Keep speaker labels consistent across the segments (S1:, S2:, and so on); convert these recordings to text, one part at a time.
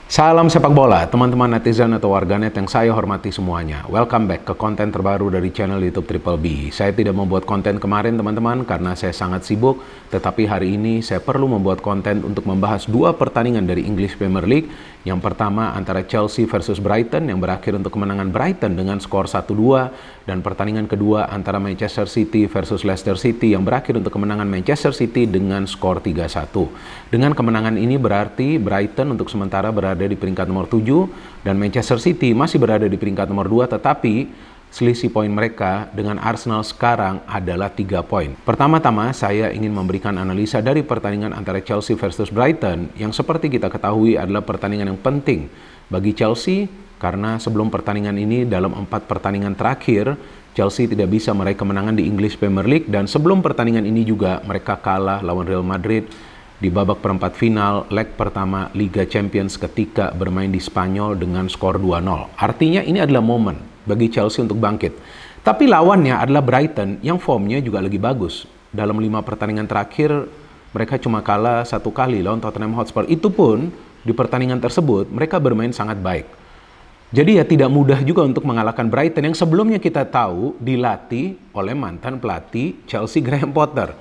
S1: Salam sepak bola, teman-teman netizen atau warganet yang saya hormati semuanya. Welcome back ke konten terbaru dari channel YouTube Triple B. Saya tidak membuat konten kemarin teman-teman karena saya sangat sibuk, tetapi hari ini saya perlu membuat konten untuk membahas dua pertandingan dari English Premier League. Yang pertama antara Chelsea versus Brighton yang berakhir untuk kemenangan Brighton dengan skor 1-2, dan pertandingan kedua antara Manchester City versus Leicester City yang berakhir untuk kemenangan Manchester City dengan skor 3-1. Dengan kemenangan ini berarti Brighton untuk sementara berada di peringkat nomor 7 dan Manchester City masih berada di peringkat nomor 2, tetapi selisih poin mereka dengan Arsenal sekarang adalah 3 poin. Pertama-tama saya ingin memberikan analisa dari pertandingan antara Chelsea versus Brighton yang seperti kita ketahui adalah pertandingan yang penting bagi Chelsea karena sebelum pertandingan ini dalam 4 pertandingan terakhir Chelsea tidak bisa meraih kemenangan di English Premier League, dan sebelum pertandingan ini juga mereka kalah lawan Real Madrid di babak perempat final leg pertama Liga Champions ketika bermain di Spanyol dengan skor 2-0. Artinya ini adalah momen bagi Chelsea untuk bangkit. Tapi lawannya adalah Brighton yang formnya juga lagi bagus. Dalam 5 pertandingan terakhir mereka cuma kalah 1 kali lawan Tottenham Hotspur. Itu pun di pertandingan tersebut mereka bermain sangat baik. Jadi ya tidak mudah juga untuk mengalahkan Brighton yang sebelumnya kita tahu dilatih oleh mantan pelatih Chelsea Graham Potter.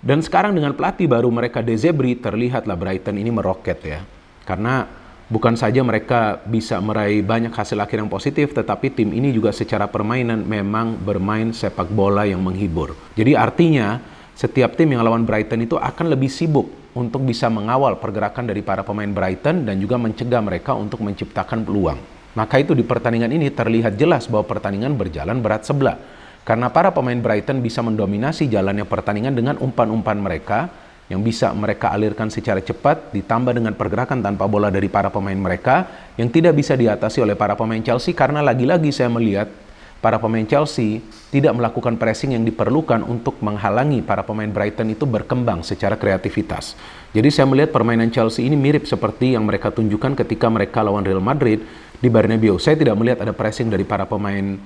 S1: Dan sekarang dengan pelatih baru mereka De Zerbi, terlihatlah Brighton ini meroket ya. Karena bukan saja mereka bisa meraih banyak hasil akhir yang positif, tetapi tim ini juga secara permainan memang bermain sepak bola yang menghibur. Jadi artinya setiap tim yang lawan Brighton itu akan lebih sibuk untuk bisa mengawal pergerakan dari para pemain Brighton dan juga mencegah mereka untuk menciptakan peluang. Maka itu di pertandingan ini terlihat jelas bahwa pertandingan berjalan berat sebelah. Karena para pemain Brighton bisa mendominasi jalannya pertandingan dengan umpan-umpan mereka yang bisa mereka alirkan secara cepat, ditambah dengan pergerakan tanpa bola dari para pemain mereka yang tidak bisa diatasi oleh para pemain Chelsea, karena lagi-lagi saya melihat para pemain Chelsea tidak melakukan pressing yang diperlukan untuk menghalangi para pemain Brighton itu berkembang secara kreativitas. Jadi saya melihat permainan Chelsea ini mirip seperti yang mereka tunjukkan ketika mereka lawan Real Madrid di Bernabeu. Saya tidak melihat ada pressing dari para pemain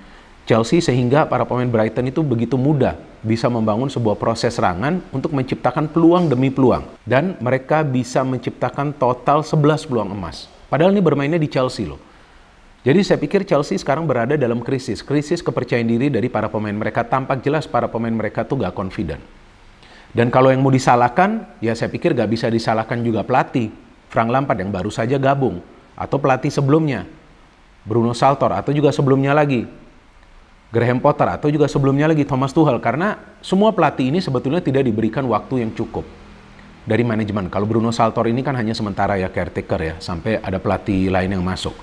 S1: Chelsea sehingga para pemain Brighton itu begitu mudah bisa membangun sebuah proses serangan untuk menciptakan peluang demi peluang. Dan mereka bisa menciptakan total 11 peluang emas. Padahal ini bermainnya di Chelsea loh. Jadi saya pikir Chelsea sekarang berada dalam krisis kepercayaan diri dari para pemain mereka. Tampak jelas para pemain mereka tuh gak confident. Dan kalau yang mau disalahkan, ya saya pikir gak bisa disalahkan juga pelatih Frank Lampard yang baru saja gabung. Atau pelatih sebelumnya, Bruno Saltor, atau juga sebelumnya lagi Graham Potter, atau juga sebelumnya lagi Thomas Tuchel, karena semua pelatih ini sebetulnya tidak diberikan waktu yang cukup dari manajemen. Kalau Bruno Saltor ini kan hanya sementara ya, caretaker ya, sampai ada pelatih lain yang masuk.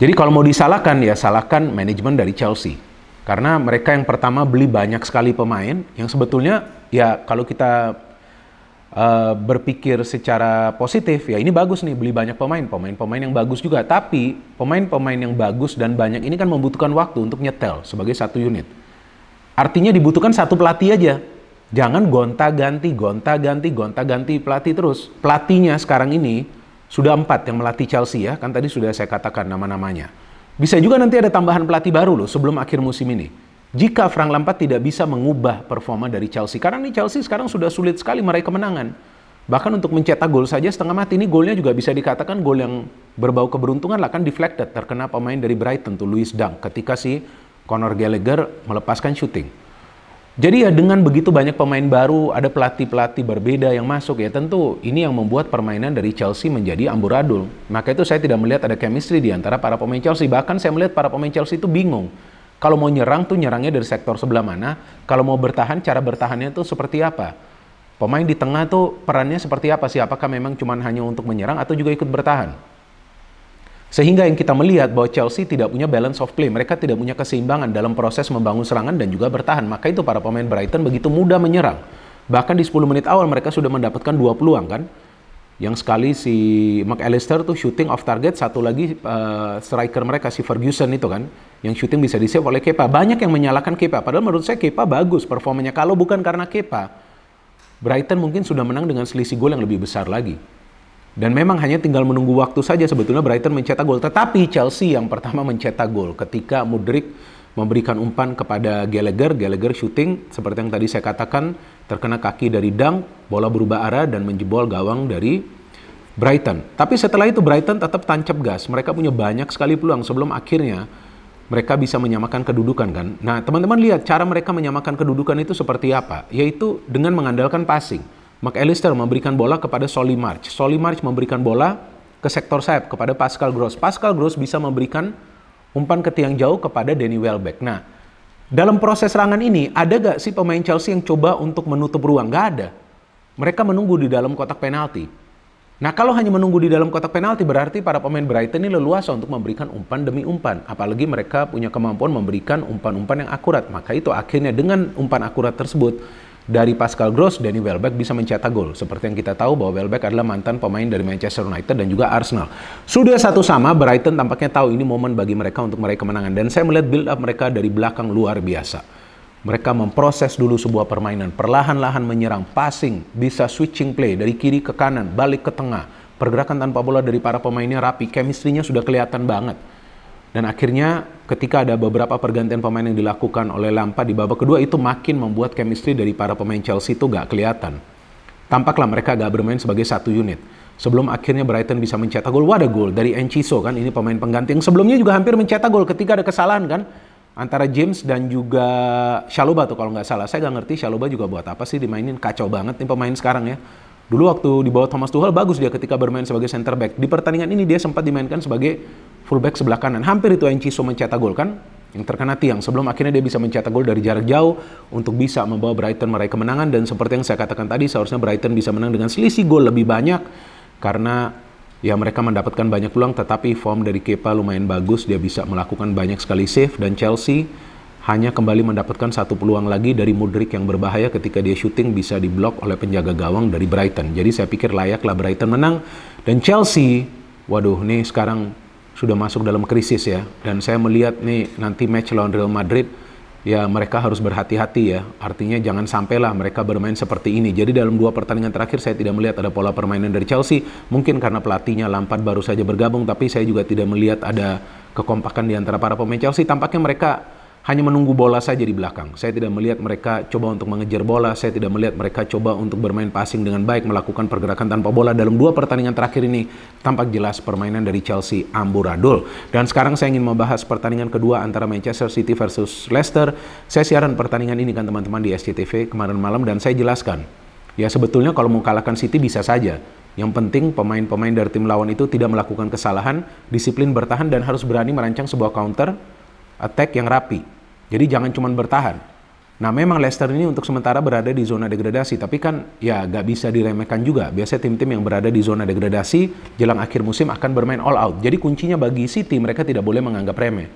S1: Jadi kalau mau disalahkan ya salahkan manajemen dari Chelsea. Karena mereka yang pertama beli banyak sekali pemain yang sebetulnya ya kalau kita berpikir secara positif, ya ini bagus nih beli banyak pemain yang bagus juga. Tapi pemain-pemain yang bagus dan banyak ini kan membutuhkan waktu untuk nyetel sebagai satu unit. Artinya dibutuhkan satu pelatih aja. Jangan gonta-ganti pelatih terus. Pelatihnya sekarang ini sudah 4 yang melatih Chelsea ya, kan tadi sudah saya katakan nama-namanya. Bisa juga nanti ada tambahan pelatih baru loh sebelum akhir musim ini. Jika Frank Lampard tidak bisa mengubah performa dari Chelsea, karena nih Chelsea sekarang sudah sulit sekali meraih kemenangan. Bahkan untuk mencetak gol saja setengah mati. Ini golnya juga bisa dikatakan gol yang berbau keberuntungan lah, kan deflected, terkena pemain dari Brighton tuh Lewis Dunk ketika si Conor Gallagher melepaskan shooting. Jadi ya dengan begitu banyak pemain baru, ada pelatih-pelatih berbeda yang masuk, ya tentu ini yang membuat permainan dari Chelsea menjadi amburadul. Maka itu saya tidak melihat ada chemistry di antara para pemain Chelsea. Bahkan saya melihat para pemain Chelsea itu bingung. Kalau mau nyerang tuh nyerangnya dari sektor sebelah mana, kalau mau bertahan cara bertahannya tuh seperti apa. Pemain di tengah tuh perannya seperti apa sih, apakah memang cuma hanya untuk menyerang atau juga ikut bertahan. Sehingga yang kita melihat bahwa Chelsea tidak punya balance of play, mereka tidak punya keseimbangan dalam proses membangun serangan dan juga bertahan. Maka itu para pemain Brighton begitu mudah menyerang. Bahkan di 10 menit awal mereka sudah mendapatkan 2 peluang kan. Yang sekali si McAllister tuh shooting off target, satu lagi striker mereka si Ferguson itu kan, yang shooting bisa di-save oleh Kepa. Banyak yang menyalahkan Kepa, padahal menurut saya Kepa bagus performanya. Kalau bukan karena Kepa, Brighton mungkin sudah menang dengan selisih gol yang lebih besar lagi. Dan memang hanya tinggal menunggu waktu saja sebetulnya Brighton mencetak gol. Tetapi Chelsea yang pertama mencetak gol ketika Mudryk memberikan umpan kepada Gallagher shooting, seperti yang tadi saya katakan, terkena kaki dari Dunk, bola berubah arah dan menjebol gawang dari Brighton. Tapi setelah itu Brighton tetap tancap gas. Mereka punya banyak sekali peluang sebelum akhirnya mereka bisa menyamakan kedudukan kan. Nah, teman-teman lihat cara mereka menyamakan kedudukan itu seperti apa? Yaitu dengan mengandalkan passing. McAllister memberikan bola kepada Solly March. Solly March memberikan bola ke sektor sayap kepada Pascal Gross. Pascal Gross bisa memberikan umpan ke tiang jauh kepada Danny Welbeck. Nah, dalam proses serangan ini, ada gak sih pemain Chelsea yang coba untuk menutup ruang? Gak ada. Mereka menunggu di dalam kotak penalti. Nah, kalau hanya menunggu di dalam kotak penalti, berarti para pemain Brighton ini leluasa untuk memberikan umpan demi umpan. Apalagi mereka punya kemampuan memberikan umpan-umpan yang akurat. Maka itu akhirnya dengan umpan akurat tersebut, dari Pascal Gross, Danny Welbeck bisa mencetak gol. Seperti yang kita tahu bahwa Welbeck adalah mantan pemain dari Manchester United dan juga Arsenal. Sudah satu sama, Brighton tampaknya tahu ini momen bagi mereka untuk meraih kemenangan. Dan saya melihat build up mereka dari belakang luar biasa. Mereka memproses dulu sebuah permainan, perlahan-lahan menyerang, passing, bisa switching play dari kiri ke kanan, balik ke tengah. Pergerakan tanpa bola dari para pemainnya rapi, chemistry-nya sudah kelihatan banget. Dan akhirnya ketika ada beberapa pergantian pemain yang dilakukan oleh Lampard di babak kedua, itu makin membuat chemistry dari para pemain Chelsea itu gak kelihatan. Tampaklah mereka gak bermain sebagai satu unit. Sebelum akhirnya Brighton bisa mencetak gol, ada gol dari Enciso kan, ini pemain pengganti yang sebelumnya juga hampir mencetak gol ketika ada kesalahan kan. Antara James dan juga Chalobah tuh kalau nggak salah. Saya nggak ngerti Chalobah juga buat apa sih dimainin, kacau banget nih pemain sekarang ya. Dulu waktu di bawah Thomas Tuchel bagus dia ketika bermain sebagai center back. Di pertandingan ini dia sempat dimainkan sebagai fullback sebelah kanan. Hampir itu Enciso mencetak gol kan, yang terkena tiang. Sebelum akhirnya dia bisa mencetak gol dari jarak jauh untuk bisa membawa Brighton meraih kemenangan. Dan seperti yang saya katakan tadi, seharusnya Brighton bisa menang dengan selisih gol lebih banyak karena ya mereka mendapatkan banyak peluang, tetapi form dari Kepa lumayan bagus, dia bisa melakukan banyak sekali save, dan Chelsea hanya kembali mendapatkan satu peluang lagi dari Mudryk yang berbahaya ketika dia syuting bisa diblok oleh penjaga gawang dari Brighton. Jadi saya pikir layaklah Brighton menang, dan Chelsea, waduh nih sekarang sudah masuk dalam krisis ya, dan saya melihat nih nanti match lawan Real Madrid, ya mereka harus berhati-hati ya. Artinya jangan sampailah mereka bermain seperti ini. Jadi dalam 2 pertandingan terakhir saya tidak melihat ada pola permainan dari Chelsea. Mungkin karena pelatihnya Lampard baru saja bergabung, tapi saya juga tidak melihat ada kekompakan di antara para pemain Chelsea. Tampaknya mereka hanya menunggu bola saja di belakang. Saya tidak melihat mereka coba untuk mengejar bola. Saya tidak melihat mereka coba untuk bermain passing dengan baik, melakukan pergerakan tanpa bola. Dalam 2 pertandingan terakhir ini tampak jelas permainan dari Chelsea amburadul. Dan sekarang saya ingin membahas pertandingan kedua antara Manchester City versus Leicester. Saya siaran pertandingan ini kan teman-teman di SCTV kemarin malam, dan saya jelaskan. Ya sebetulnya kalau mau kalahkan City bisa saja. Yang penting pemain-pemain dari tim lawan itu tidak melakukan kesalahan, disiplin bertahan, dan harus berani merancang sebuah counter attack yang rapi. Jadi jangan cuma bertahan. Nah memang Leicester ini untuk sementara berada di zona degradasi, tapi kan ya gak bisa diremehkan juga. Biasanya tim-tim yang berada di zona degradasi jelang akhir musim akan bermain all out. Jadi kuncinya bagi City, mereka tidak boleh menganggap remeh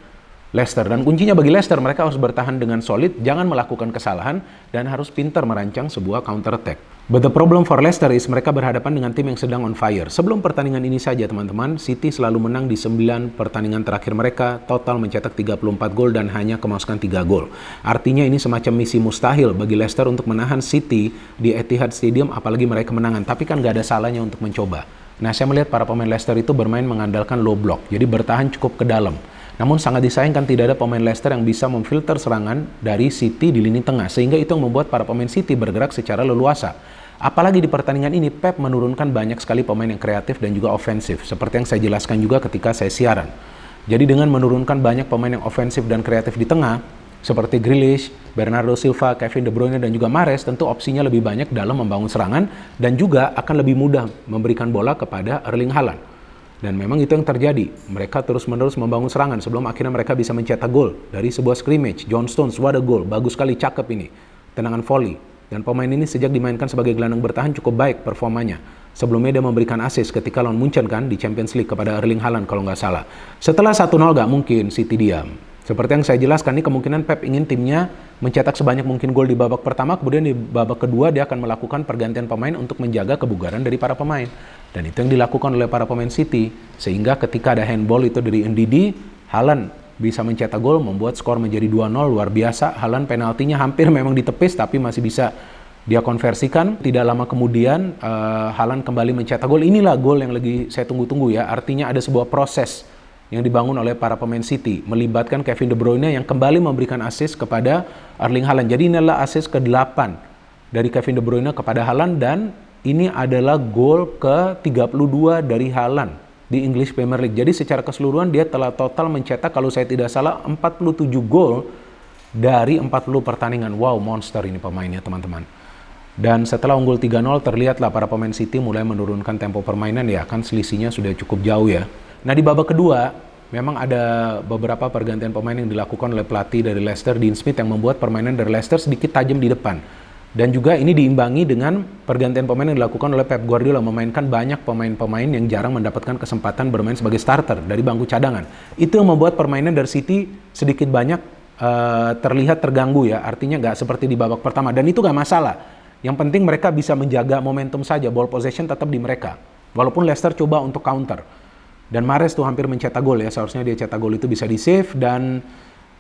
S1: Leicester. Dan kuncinya bagi Leicester, mereka harus bertahan dengan solid, jangan melakukan kesalahan, dan harus pintar merancang sebuah counter attack. But the problem for Leicester is mereka berhadapan dengan tim yang sedang on fire. Sebelum pertandingan ini saja teman-teman, City selalu menang di 9 pertandingan terakhir mereka, total mencetak 34 gol dan hanya kemasukan 3 gol. Artinya ini semacam misi mustahil bagi Leicester untuk menahan City di Etihad Stadium, apalagi meraih kemenangan. Tapi kan gak ada salahnya untuk mencoba. Nah saya melihat para pemain Leicester itu bermain mengandalkan low block, jadi bertahan cukup ke dalam. Namun sangat disayangkan tidak ada pemain Leicester yang bisa memfilter serangan dari City di lini tengah, sehingga itu yang membuat para pemain City bergerak secara leluasa. Apalagi di pertandingan ini Pep menurunkan banyak sekali pemain yang kreatif dan juga ofensif, seperti yang saya jelaskan juga ketika saya siaran. Jadi dengan menurunkan banyak pemain yang ofensif dan kreatif di tengah, seperti Grealish, Bernardo Silva, Kevin De Bruyne, dan juga Mahrez, tentu opsinya lebih banyak dalam membangun serangan dan juga akan lebih mudah memberikan bola kepada Erling Haaland. Dan memang itu yang terjadi. Mereka terus-menerus membangun serangan sebelum akhirnya mereka bisa mencetak gol dari sebuah scrimmage. John Stones, what a goal. Bagus sekali, cakep ini. Tendangan volley. Dan pemain ini sejak dimainkan sebagai gelandang bertahan cukup baik performanya. Sebelumnya dia memberikan assist ketika lawan Munchen kan di Champions League kepada Erling Haaland kalau nggak salah. Setelah 1-0 nggak mungkin City diam. Seperti yang saya jelaskan, ini kemungkinan Pep ingin timnya mencetak sebanyak mungkin gol di babak pertama, kemudian di babak kedua dia akan melakukan pergantian pemain untuk menjaga kebugaran dari para pemain. Dan itu yang dilakukan oleh para pemain City, sehingga ketika ada handball itu dari Ndidi, Haaland bisa mencetak gol, membuat skor menjadi 2-0, luar biasa. Haaland penaltinya hampir memang ditepis, tapi masih bisa dia konversikan. Tidak lama kemudian Haaland kembali mencetak gol. Inilah gol yang lagi saya tunggu-tunggu ya, artinya ada sebuah proses yang dibangun oleh para pemain City, melibatkan Kevin De Bruyne yang kembali memberikan assist kepada Erling Haaland. Jadi inilah assist ke-8 dari Kevin De Bruyne kepada Haaland, dan ini adalah gol ke-32 dari Haaland di English Premier League. Jadi secara keseluruhan dia telah total mencetak, kalau saya tidak salah, 47 gol dari 40 pertandingan. Wow, monster ini pemainnya teman-teman. Dan setelah unggul 3-0 terlihatlah para pemain City mulai menurunkan tempo permainan, ya kan selisihnya sudah cukup jauh ya. Nah di babak kedua memang ada beberapa pergantian pemain yang dilakukan oleh pelatih dari Leicester, Dean Smith, yang membuat permainan dari Leicester sedikit tajam di depan. Dan juga ini diimbangi dengan pergantian pemain yang dilakukan oleh Pep Guardiola, memainkan banyak pemain-pemain yang jarang mendapatkan kesempatan bermain sebagai starter dari bangku cadangan. Itu yang membuat permainan dari City sedikit banyak terlihat terganggu ya, artinya nggak seperti di babak pertama. Dan itu nggak masalah. Yang penting mereka bisa menjaga momentum saja, ball possession tetap di mereka. Walaupun Leicester coba untuk counter. Dan Mahrez tuh hampir mencetak gol ya, seharusnya dia cetak gol itu bisa di-save. Dan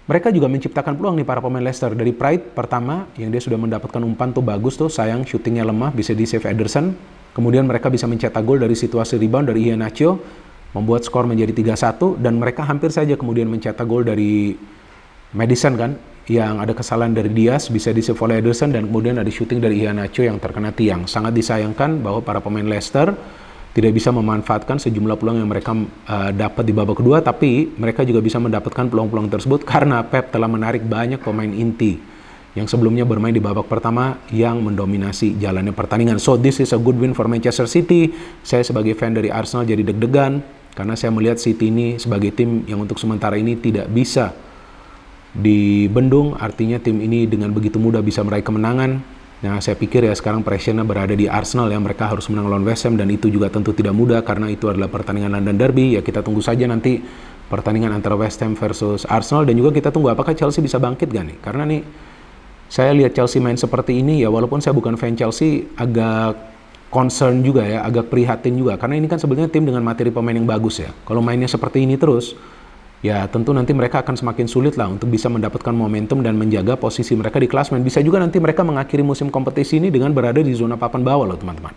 S1: mereka juga menciptakan peluang nih para pemain Leicester. Dari Pride pertama, yang dia sudah mendapatkan umpan tuh bagus tuh, sayang syutingnya lemah, bisa di-save Ederson. Kemudian mereka bisa mencetak gol dari situasi rebound dari Iheanacho, membuat skor menjadi 3-1. Dan mereka hampir saja kemudian mencetak gol dari Maddison kan, yang ada kesalahan dari Diaz, bisa di-save oleh Ederson, dan kemudian ada shooting dari Iheanacho yang terkena tiang. Sangat disayangkan bahwa para pemain Leicester tidak bisa memanfaatkan sejumlah peluang yang mereka dapat di babak kedua, tapi mereka juga bisa mendapatkan peluang-peluang tersebut karena Pep telah menarik banyak pemain inti yang sebelumnya bermain di babak pertama yang mendominasi jalannya pertandingan. So this is a good win for Manchester City. Saya sebagai fan dari Arsenal jadi deg-degan karena saya melihat City ini sebagai tim yang untuk sementara ini tidak bisa dibendung, artinya tim ini dengan begitu mudah bisa meraih kemenangan. Nah, saya pikir ya sekarang pressure-nya berada di Arsenal ya, mereka harus menang lawan West Ham, dan itu juga tentu tidak mudah karena itu adalah pertandingan London Derby. Ya kita tunggu saja nanti pertandingan antara West Ham versus Arsenal, dan juga kita tunggu apakah Chelsea bisa bangkit gak nih, karena nih saya lihat Chelsea main seperti ini ya, walaupun saya bukan fan Chelsea, agak concern juga ya, agak prihatin juga, karena ini kan sebenarnya tim dengan materi pemain yang bagus ya. Kalau mainnya seperti ini terus, ya tentu nanti mereka akan semakin sulit lah untuk bisa mendapatkan momentum dan menjaga posisi mereka di klasemen. Bisa juga nanti mereka mengakhiri musim kompetisi ini dengan berada di zona papan bawah loh teman-teman.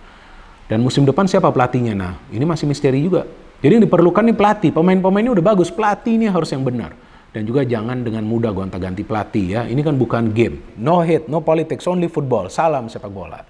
S1: Dan musim depan siapa pelatihnya? Nah ini masih misteri juga. Jadi yang diperlukan nih pelatih, pemain-pemainnya udah bagus, pelatih ini harus yang benar. Dan juga jangan dengan mudah gonta-ganti pelatih ya, ini kan bukan game. No hate, no politics, only football. Salam sepak bola.